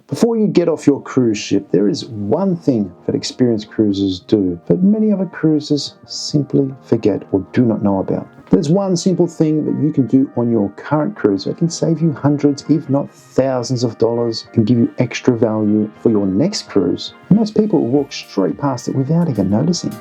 Before you get off your cruise ship, there is one thing that experienced cruisers do that many other cruisers simply forget or do not know about. There's one simple thing that you can do on your current cruise that can save you hundreds, if not thousands of dollars, and give you extra value for your next cruise. Most people will walk straight past it without even noticing.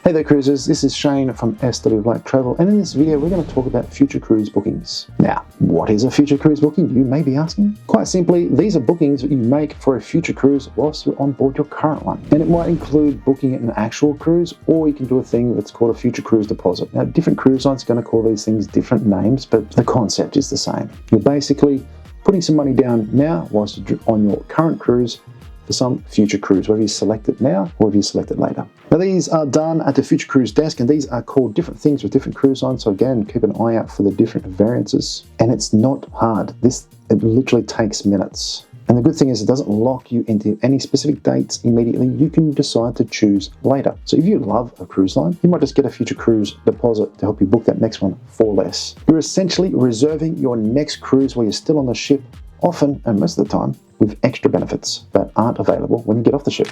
Hey there cruisers, this is Shane from SW Black Travel, and in this video we're going to talk about future cruise bookings. Now, what is a future cruise booking, you may be asking? Quite simply, these are bookings that you make for a future cruise whilst you're on board your current one. And it might include booking an actual cruise, or you can do a thing that's called a future cruise deposit. Now, different cruise lines are going to call these things different names, but the concept is the same. You're basically putting some money down now whilst you're on your current cruise for some future cruise, whether you select it now or whether you select it later. Now these are done at the Future Cruise desk, and these are called different things with different cruise lines, so again, keep an eye out for the different variances. And it's not hard. It literally takes minutes. And the good thing is it doesn't lock you into any specific dates immediately. You can decide to choose later. So if you love a cruise line, you might just get a future cruise deposit to help you book that next one for less. You're essentially reserving your next cruise while you're still on the ship, often and most of the time with extra benefits that aren't available when you get off the ship.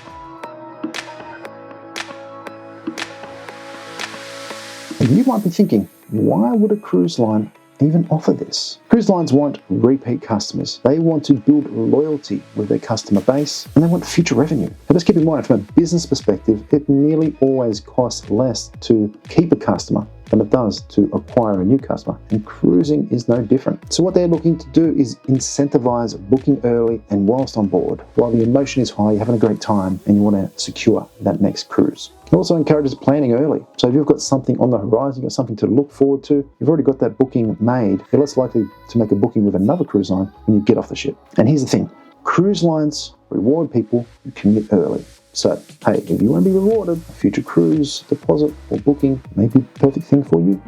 And you might be thinking, why would a cruise line even offer this? Cruise lines want repeat customers. They want to build loyalty with their customer base, and they want future revenue. But just keep in mind, from a business perspective, it nearly always costs less to keep a customer than it does to acquire a new customer, and cruising is no different. So what they're looking to do is incentivize booking early and whilst on board. While the emotion is high, you're having a great time and you want to secure that next cruise. It also encourages planning early. So if you've got something on the horizon, you've got something to look forward to, you've already got that booking made, you're less likely to make a booking with another cruise line when you get off the ship. And here's the thing, cruise lines reward people who commit early. So, hey, if you want to be rewarded, a future cruise deposit or booking may be the perfect thing for you.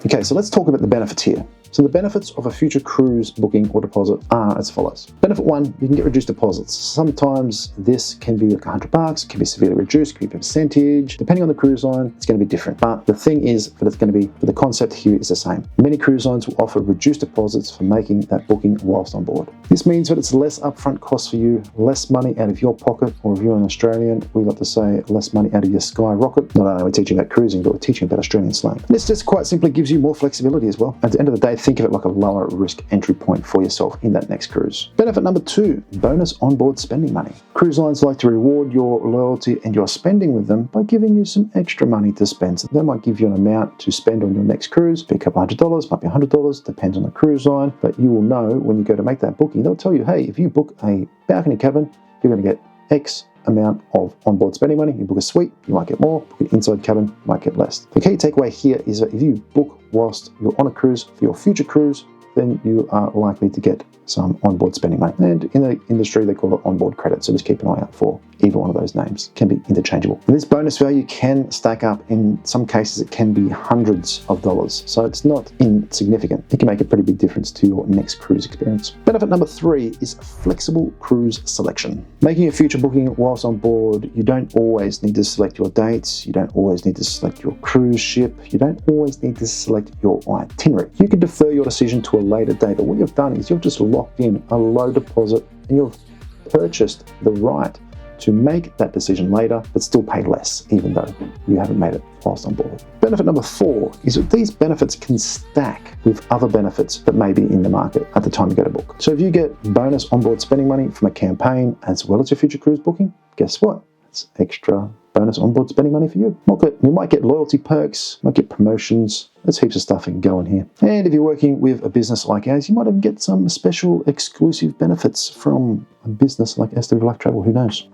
Okay, so let's talk about the benefits here. So the benefits of a future cruise booking or deposit are as follows. Benefit one, you can get reduced deposits. Sometimes this can be like $100, it can be severely reduced, it can be a percentage. Depending on the cruise line, it's going to be different. But the thing is that it's going to be, the concept here is the same. Many cruise lines will offer reduced deposits for making that booking whilst on board. This means that it's less upfront cost for you, less money out of your pocket, or if you're an Australian, we like to say less money out of your skyrocket. Not only are we teaching about cruising, but we're teaching about Australian slang. And this just quite simply gives you more flexibility as well. At the end of the day, think of it like a lower risk entry point for yourself in that next cruise. Benefit number two, bonus onboard spending money. Cruise lines like to reward your loyalty and your spending with them by giving you some extra money to spend. So they might give you an amount to spend on your next cruise, be a couple $100, might be $100, depends on the cruise line, but you will know when you go to make that booking, they'll tell you, hey, if you book a balcony cabin, you're going to get X amount of onboard spending money. You book a suite, you might get more. Book an inside cabin, you might get less. The key takeaway here is that if you book whilst you're on a cruise for your future cruise, then you are likely to get some onboard spending money. And in the industry, they call it onboard credit. So just keep an eye out for either one of those names. Can be interchangeable. And this bonus value can stack up. In some cases, it can be hundreds of dollars. So it's not insignificant. It can make a pretty big difference to your next cruise experience. Benefit number three is flexible cruise selection. Making a future booking whilst on board, you don't always need to select your dates. You don't always need to select your cruise ship. You don't always need to select your itinerary. You can defer your decision to a later date. But what you've done is you've just locked in a low deposit and you've purchased the right to make that decision later, but still pay less, even though you haven't made it whilst on board. Benefit number four is that these benefits can stack with other benefits that may be in the market at the time you go to book. So if you get bonus onboard spending money from a campaign as well as your future cruise booking, guess what? It's extra bonus onboard spending money for you. You might get loyalty perks, might get promotions. There's heaps of stuff that can go in here. And if you're working with a business like ours, you might even get some special exclusive benefits from a business like SW Black Travel, who knows?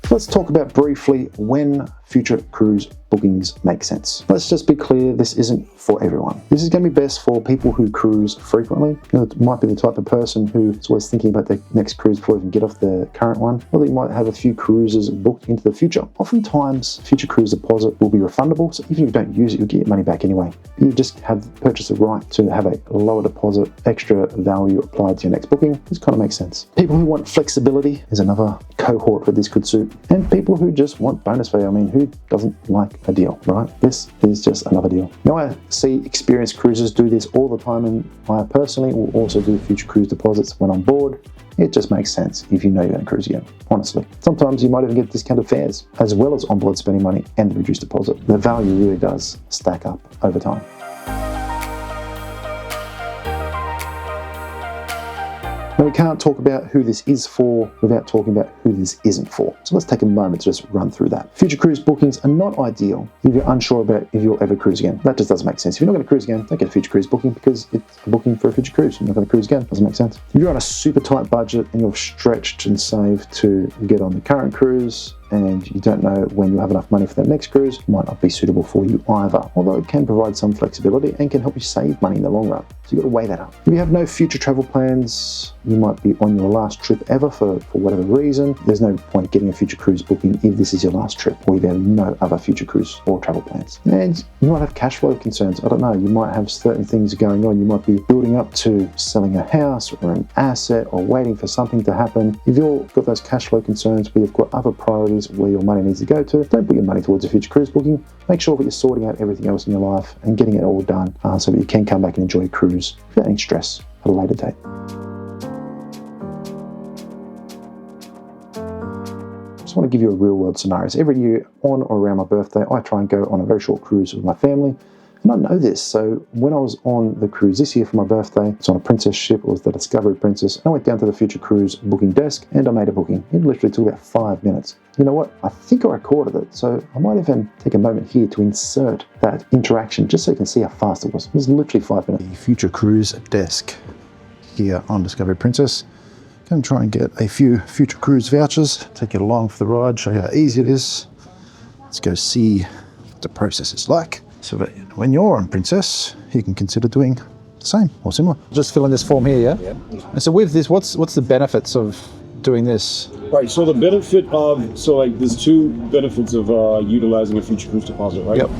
Let's talk about briefly when future cruise bookings make sense. Let's just be clear, this isn't for everyone. This is going to be best for people who cruise frequently. You know, it might be the type of person who's always thinking about their next cruise before they even get off their current one, or they might have a few cruises booked into the future. Oftentimes, future cruise deposit will be refundable, so even if you don't use it, you'll get your money back anyway. You just have purchased the right to have a lower deposit, extra value applied to your next booking. This kind of makes sense. People who want flexibility is another cohort that this could suit, and people who just want bonus value. I mean, who doesn't like a deal, right? This is just another deal. Now, I see experienced cruisers do this all the time, and I personally will also do future cruise deposits when on board. It just makes sense if you know you're going to cruise again, honestly. Sometimes you might even get discounted fares, as well as onboard spending money and the reduced deposit. The value really does stack up over time. Now, we can't talk about who this is for without talking about who this isn't for. So let's take a moment to just run through that. Future cruise bookings are not ideal if you're unsure about if you'll ever cruise again. That just doesn't make sense. If you're not going to cruise again, don't get a future cruise booking, because it's a booking for a future cruise. You're not going to cruise again. Doesn't make sense. If you're on a super tight budget and you're stretched and saved to get on the current cruise, and you don't know when you'll have enough money for that next cruise, it might not be suitable for you either. Although it can provide some flexibility and can help you save money in the long run. So you've got to weigh that up. If you have no future travel plans, you might be on your last trip ever for whatever reason. There's no point getting a future cruise booking if this is your last trip, or if you have no other future cruise or travel plans. And you might have cash flow concerns. I don't know, you might have certain things going on. You might be building up to selling a house or an asset, or waiting for something to happen. If you've got those cash flow concerns, but you've got other priorities where your money needs to go to, don't put your money towards a future cruise booking. Make sure that you're sorting out everything else in your life and getting it all done so that you can come back and enjoy a cruise without any stress at a later date. I just want to give you a real world scenario. So every year on or around my birthday, I try and go on a very short cruise with my family. And I know this, so when I was on the cruise this year for my birthday, it's on a princess ship. It was the Discovery Princess. I went down to the future cruise booking desk and I made a booking. It literally took about 5 minutes. You know what? I think I recorded it, so I might even take a moment here to insert that interaction just so you can see how fast it was. It was literally 5 minutes. The future cruise desk here on Discovery Princess. Going to try and get a few future cruise vouchers, take you along for the ride, show you how easy it is. Let's go see what the process is like. So that when you're on Princess, you can consider doing the same or similar. Just fill in this form here, yeah? Yeah. And so with this, what's the benefits of doing this? Right, so the benefit of, there's two benefits of utilizing a future cruise deposit, right? Yep.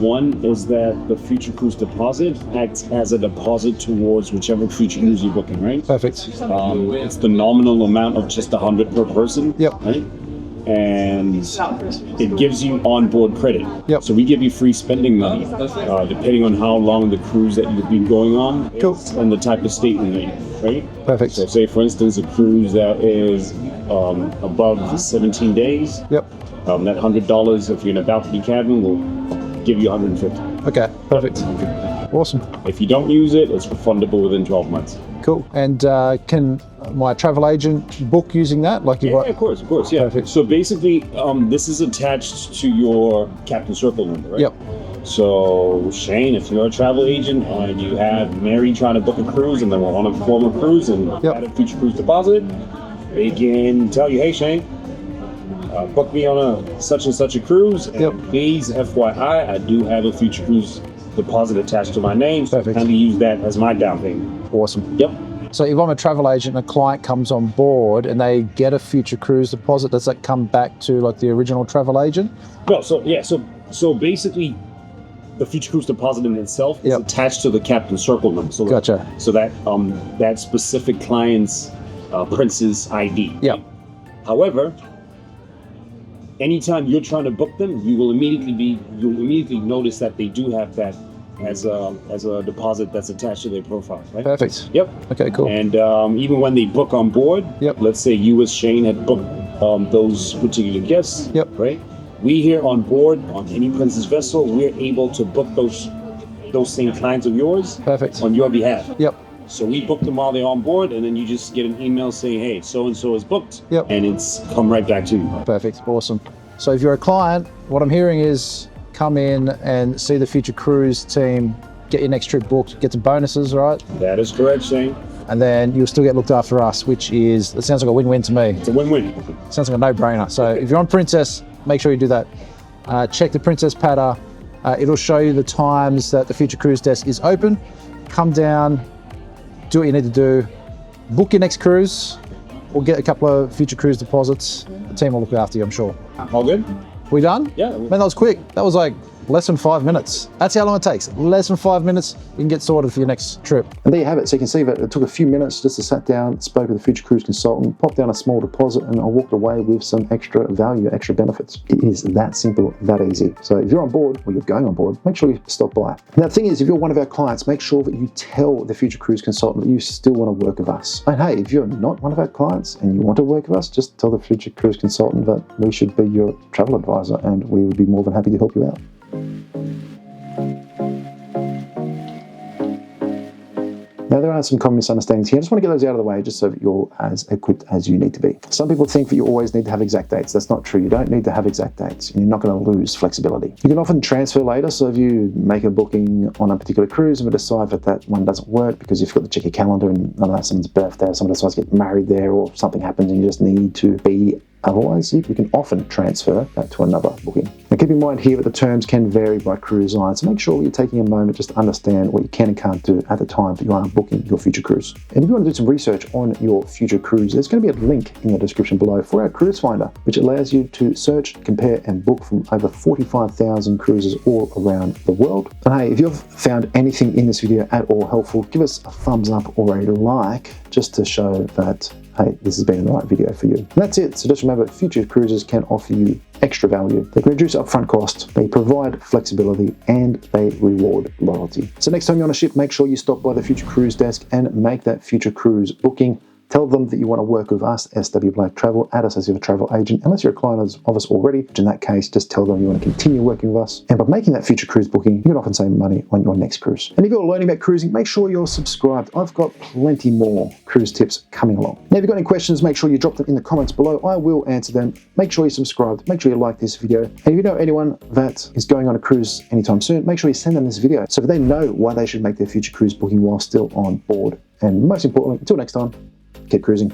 One is that the future cruise deposit acts as a deposit towards whichever future cruise you're booking, right? Perfect. It's the nominal amount of just $100 per person, yep. Right? And it gives you onboard credit. Yep. So we give you free spending money, depending on how long the cruise that you've been going on, cool. And the type of statement that you're, right? Perfect. So say, for instance, a cruise that is above 17 days, yep. That $100, if you're in a balcony cabin, will give you $150. Okay, perfect. Awesome. If you don't use it, it's refundable within 12 months. Cool. And can my travel agent book using that? Of course, yeah. Perfect. So basically, this is attached to your Captain Circle number, right? Yep. So Shane, if you're a travel agent and you have Mary trying to book a cruise and then we're on a former cruise and had a future cruise deposit, they can tell you, hey Shane, book me on a such and such a cruise, and please, FYI, I do have a future cruise deposit attached to my name, so perfect. I can use that as my down payment. Awesome. Yep. So if I'm a travel agent and a client comes on board and they get a future cruise deposit, does that come back to like the original travel agent? No, so basically the future cruise deposit in itself is attached to the Captain Circle number. So gotcha. So that that specific client's Princess ID. Yep. However, anytime you're trying to book them, you'll immediately notice that they do have that as a deposit that's attached to their profile, right? Perfect. Yep. Okay, cool. And even when they book on board, let's say you as Shane had booked those particular guests, right? We here on board on any Princess vessel, we're able to book those same clients of yours, perfect, on your behalf. Yep. So we book them while they're on board, and then you just get an email saying, hey, so-and-so is booked, and it's come right back to you. Perfect, awesome. So if you're a client, what I'm hearing is come in and see the future cruise team, get your next trip booked, get some bonuses, right? That is correct, Shane. And then you'll still get looked after us, which is, it sounds like a win-win to me. It's a win-win. Sounds like a no-brainer. So if you're on Princess, make sure you do that. check the Princess Padda. It'll show you the times that the Future Cruise Desk is open. Come down, do what you need to do, book your next cruise, or get a couple of Future Cruise deposits. The team will look after you, I'm sure. All good? We done? Yeah. Man, that was quick. That was like less than 5 minutes. That's how long it takes. Less than 5 minutes, you can get sorted for your next trip. And there you have it. So you can see that it took a few minutes just to sat down, spoke with the Future Cruise consultant, popped down a small deposit, and I walked away with some extra value, extra benefits. It is that simple, that easy. So if you're on board, or you're going on board, make sure you stop by. Now the thing is, if you're one of our clients, make sure that you tell the Future Cruise consultant that you still want to work with us. And hey, if you're not one of our clients and you want to work with us, just tell the Future Cruise consultant that we should be your travel advisor and we would be more than happy to help you out. Now, there are some common misunderstandings here. I just want to get those out of the way just so that you're as equipped as you need to be. Some people think that you always need to have exact dates. That's not true. You don't need to have exact dates. You're not going to lose flexibility. You can often transfer later. So if you make a booking on a particular cruise and we decide that that one doesn't work because you've got to check your calendar and someone's birthday or someone decides to get married there or something happens and you just need to be otherwise, you can often transfer that to another booking. Now keep in mind here that the terms can vary by cruise line, so make sure you're taking a moment just to understand what you can and can't do at the time that you are booking your future cruise. And if you want to do some research on your future cruise, there's going to be a link in the description below for our cruise finder, which allows you to search, compare and book from over 45,000 cruises all around the world. And hey, if you've found anything in this video at all helpful, give us a thumbs up or a like just to show that hey, this has been the right video for you. And that's it. So just remember, future cruises can offer you extra value. They can reduce upfront costs, they provide flexibility, and they reward loyalty. So next time you're on a ship, make sure you stop by the Future Cruise Desk and make that future cruise booking. Tell them that you want to work with us, SW Black Travel, add us as your travel agent, unless you're a client of us already, which in that case, just tell them you want to continue working with us. And by making that future cruise booking, you can often save money on your next cruise. And if you're learning about cruising, make sure you're subscribed. I've got plenty more cruise tips coming along. Now, if you've got any questions, make sure you drop them in the comments below. I will answer them. Make sure you're subscribed. Make sure you like this video. And if you know anyone that is going on a cruise anytime soon, make sure you send them this video so that they know why they should make their future cruise booking while still on board. And most importantly, until next time, keep cruising.